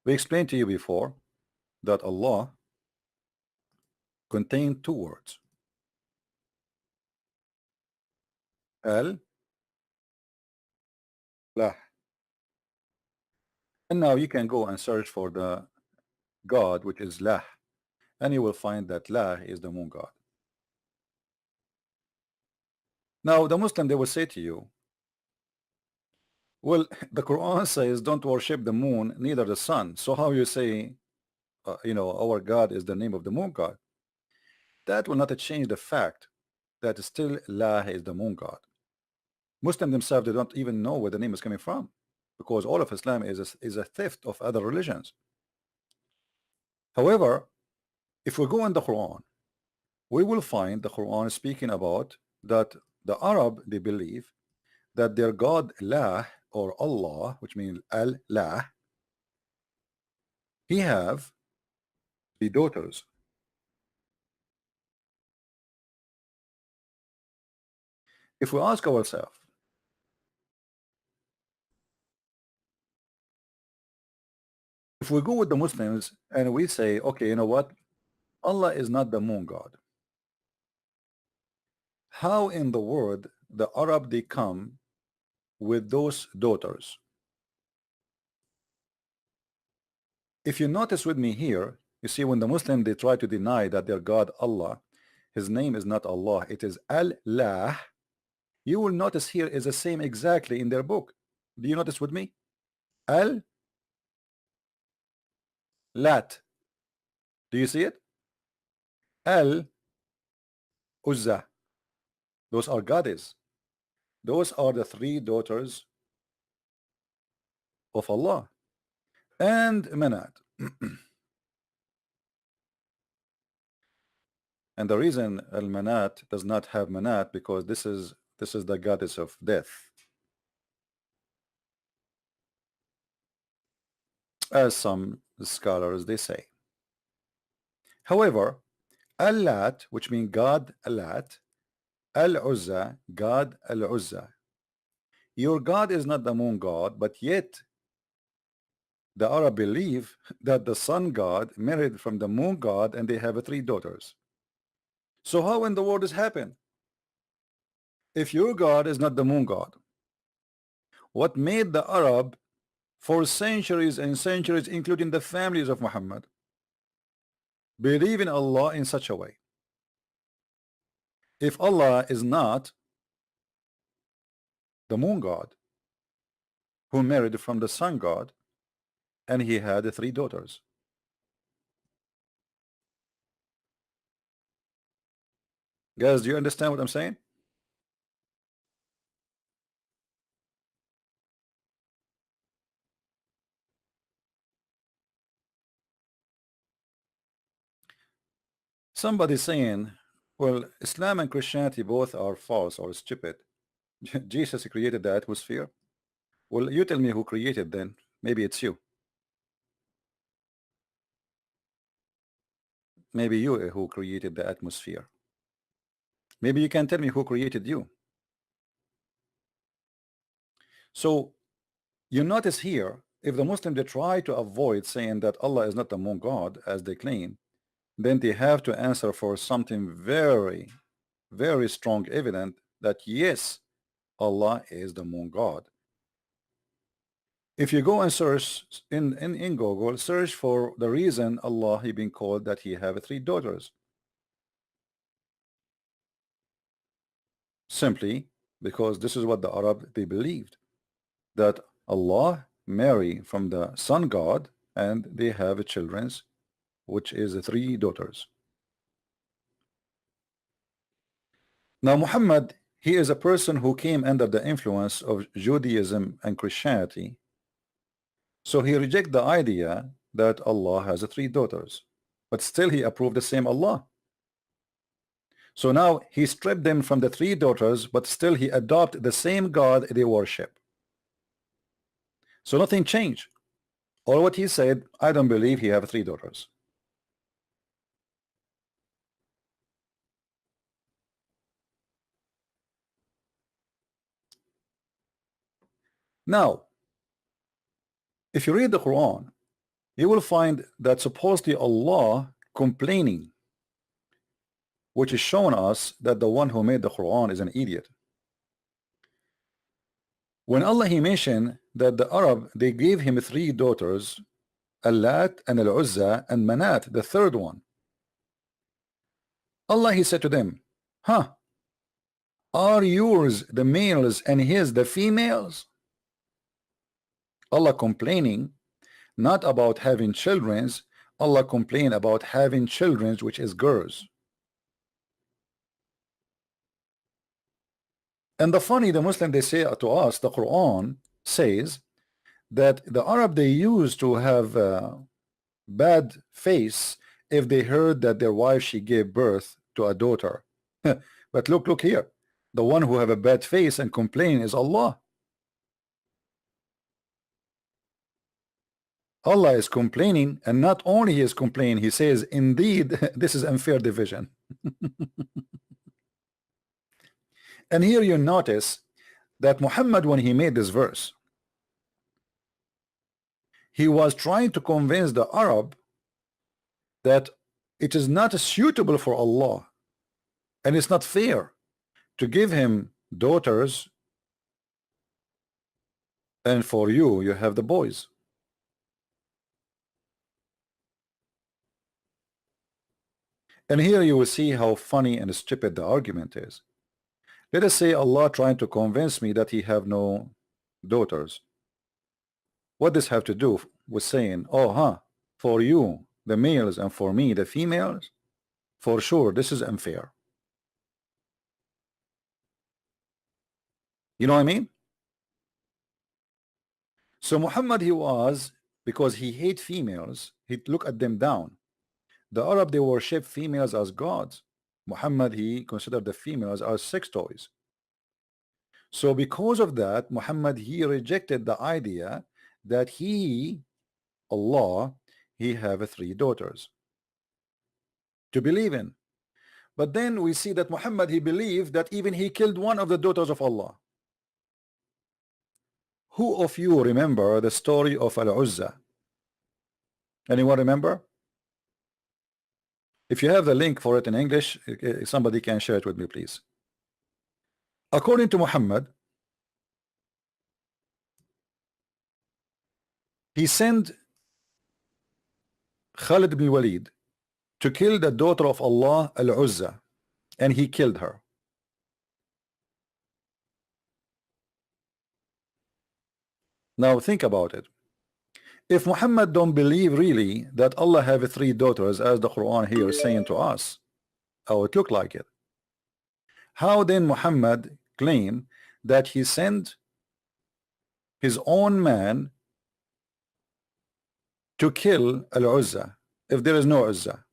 We explained to you before that Allah contained two words, Al, Lah. And now you can go and search for the God, which is Lah, and you will find that Lah is the moon God. Now the Muslim, they will say to you, well, the Quran says don't worship the moon, neither the sun. So how you say, our God is the name of the moon God? That will not change the fact that still Lah is the moon God. Muslims themselves, they don't even know where the name is coming from, because all of Islam is a theft of other religions. However, if we go in the Quran, we will find the Quran speaking about that the Arab, they believe that their God Lah or Allah, which means Al-Lah, he have the daughters. If we ask ourselves, if we go with the Muslims and we say, okay, you know what, Allah is not the moon God, how in the world the Arab they come with those daughters? If you notice with me here, you see when the Muslim they try to deny that their God Allah, his name is not Allah, it is Allah, you will notice here is the same exactly in their book. Do you notice with me? Al-Lat. Do you see it? Al-Uzza. Those are goddess. Those are the three daughters of Allah. And Manat. And the reason Al-Manat does not have Manat, because this is the goddess of death, as some scholars they say. However, Al-Lat, which means God Al-Lat, Al-Uzza, God Al-Uzza. Your God is not the moon God, but yet the Arab believe that the sun God married from the moon God and they have three daughters. So how in the world this happened? If your God is not the moon God, what made the Arab for centuries and centuries, including the families of Muhammad, believe in Allah in such a way? If Allah is not the moon God who married from the sun God and he had three daughters. Guys, do you understand what I'm saying? Somebody saying, well, Islam and Christianity both are false or stupid. Jesus created the atmosphere. Well, you tell me who created then. Maybe it's you. Maybe you who created the atmosphere. Maybe you can tell me who created you. So you notice here, if the Muslim they try to avoid saying that Allah is not the moon God as they claim, then they have to answer for something very, very strong evidence that yes, Allah is the moon God. If you go and search in Google, search for the reason Allah he been called that he have three daughters. Simply because this is what the Arab they believed, that Allah marry from the sun God and they have children, which is three daughters. Now Muhammad, he is a person who came under the influence of Judaism and Christianity, so he reject the idea that Allah has three daughters, but still he approved the same Allah. So now he stripped them from the three daughters, but still he adopted the same God they worship. So nothing changed. All what he said, I don't believe he have three daughters. Now, if you read the Quran, you will find that supposedly Allah complaining, which is showing us that the one who made the Quran is an idiot. When Allah he mentioned that the Arab, they gave him 3 daughters, Allat and Al-Uzza and Manat, the third one. Allah he said to them, huh, are yours the males and his the females? Allah complaining not about having children's, Allah complain about having children's, which is girls. And the funny, the Muslim, they say to us, the Quran says that the Arab, they used to have bad face if they heard that their wife, she gave birth to a daughter. But look here, the one who have a bad face and complain is Allah. Allah is complaining, and not only he is complaining, he says, indeed, this is unfair division. And here you notice that Muhammad, when he made this verse, he was trying to convince the Arab that it is not suitable for Allah, and it's not fair to give him daughters, and for you, you have the boys. And here you will see how funny and stupid the argument is. Let us say Allah trying to convince me that he have no daughters. What does have to do with saying, oh, for you, the males, and for me, the females? For sure, this is unfair. You know what I mean? So Muhammad, he was, because he hate females, he'd look at them down. The Arab, they worship females as gods. Muhammad, he considered the females as sex toys. So because of that, Muhammad, he rejected the idea that he, Allah, he have 3 daughters to believe in. But then we see that Muhammad, he believed that even he killed one of the daughters of Allah. Who of you remember the story of Al-Uzza? Anyone remember? If you have the link for it in English, somebody can share it with me, please. According to Muhammad, he sent Khalid ibn Walid to kill the daughter of Allah, Al-Uzza, and he killed her. Now think about it. If Muhammad don't believe really that Allah have 3 daughters, as the Quran here is saying to us, how it looked like it, how then Muhammad claim that he sent his own man to kill Al-Uzza if there is no Uzza?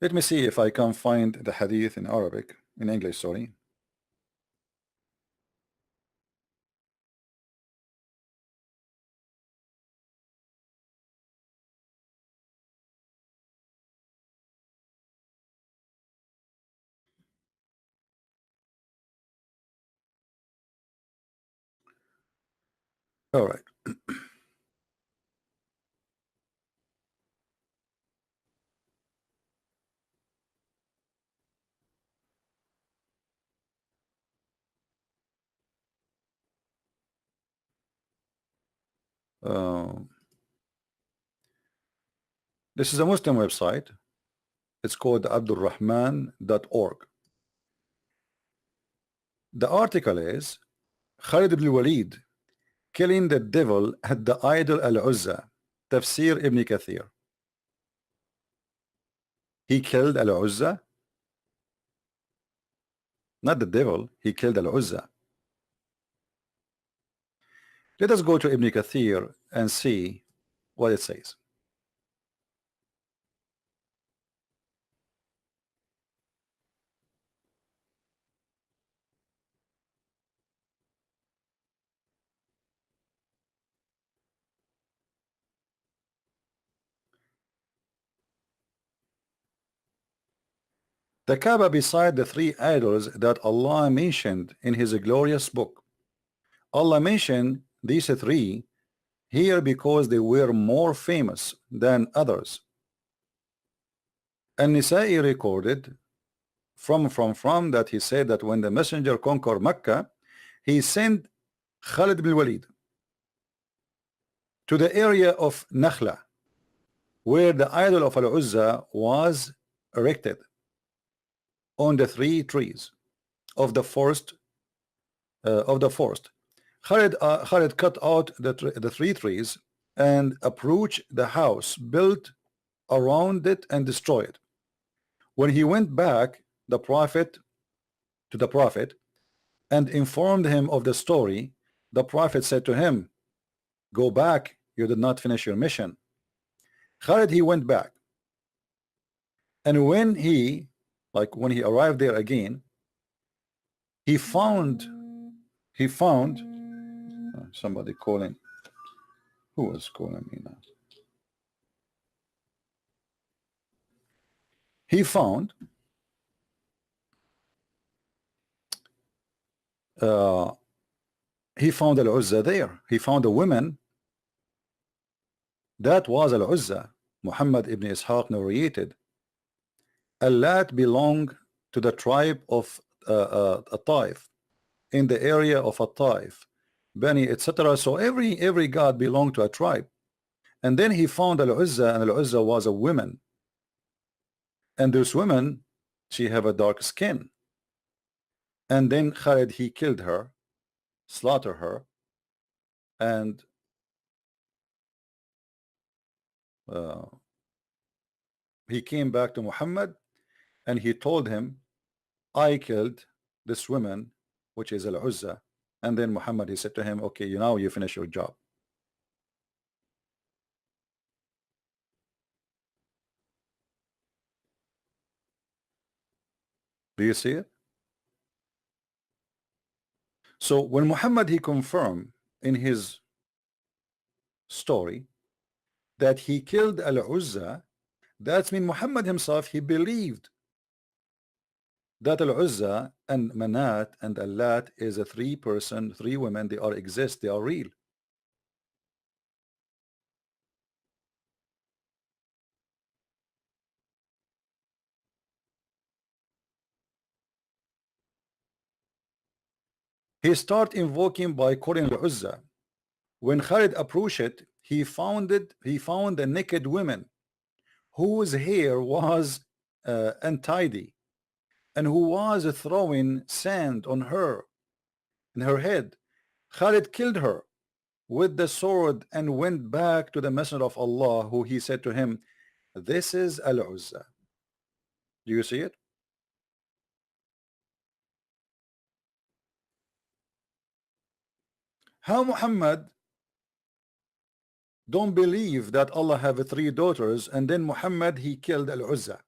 Let me see if I can find the hadith in Arabic, in English, sorry. All right. This is a Muslim website. It's called abdulrahman.org. The article is Khalid ibn Walid killing the devil at the idol Al-Uzza, Tafsir Ibn Kathir. He killed Al-Uzza, not the devil, he killed Al-Uzza. Let us go to Ibn Kathir and see what it says. The Kaaba beside the 3 idols that Allah mentioned in his glorious book. Allah mentioned these 3 here because they were more famous than others. And Nisa'i recorded from that he said that when the messenger conquered Mecca, he sent Khalid bin Walid to the area of Nakhla, where the idol of Al-Uzza was erected on the 3 trees of the forest. Khalid cut out the 3 trees and approached the house built around it and destroyed it. When he went back the prophet and informed him of the story, the prophet said to him, "Go back, you did not finish your mission." Khalid, he went back, and when he arrived there again, he found somebody calling. Who was calling me now? He found Al-Uzza there. He found a woman that was Al-Uzza. Muhammad ibn Ishaq narrated, Al-Lat belonged to the tribe of Taif, in the area of Taif, Bani, etc. So every god belonged to a tribe. And then he found Al-Uzza, and Al-Uzza was a woman. And this woman, she have a dark skin. And then Khalid, he killed her, slaughtered her, and he came back to Muhammad and he told him, I killed this woman, which is Al-Uzza. And then Muhammad, he said to him, okay, now you finish your job. Do you see it? So when Muhammad, he confirmed in his story that he killed Al-Uzza, that means Muhammad himself, he believed that Al-Uzza and Manat and Al-Lat is a 3 women, they exist, they are real. He started invoking by calling Al-Uzza. When Khalid approached it, he found a naked woman whose hair was untidy, and who was throwing sand on her in her head. Khalid killed her with the sword and went back to the Messenger of Allah, who he said to him, this is Al-Uzza. Do you see it? How Muhammad don't believe that Allah have 3 daughters, and then Muhammad, he killed Al-Uzza,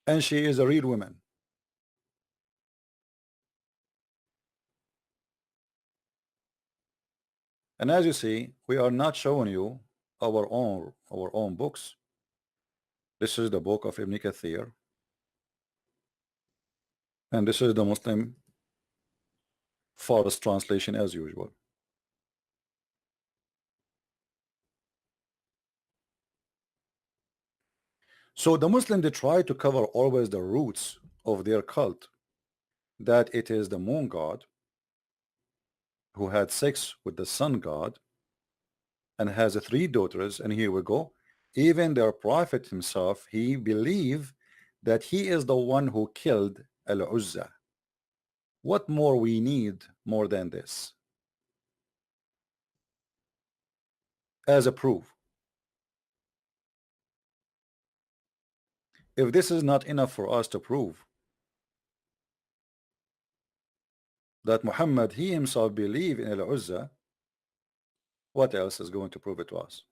and she is a real woman. And as you see, we are not showing you our own books. This is the book of Ibn Kathir, and this is the Muslim Forest translation as usual. So the Muslim, they try to cover always the roots of their cult, that it is the moon god who had sex with the sun god and has 3 daughters. And here we go, even their prophet himself, he believed that he is the one who killed Al-Uzza. What more we need more than this as a proof? If this is not enough for us to prove that Muhammad, he himself believed in Al-Uzza, what else is going to prove it to us?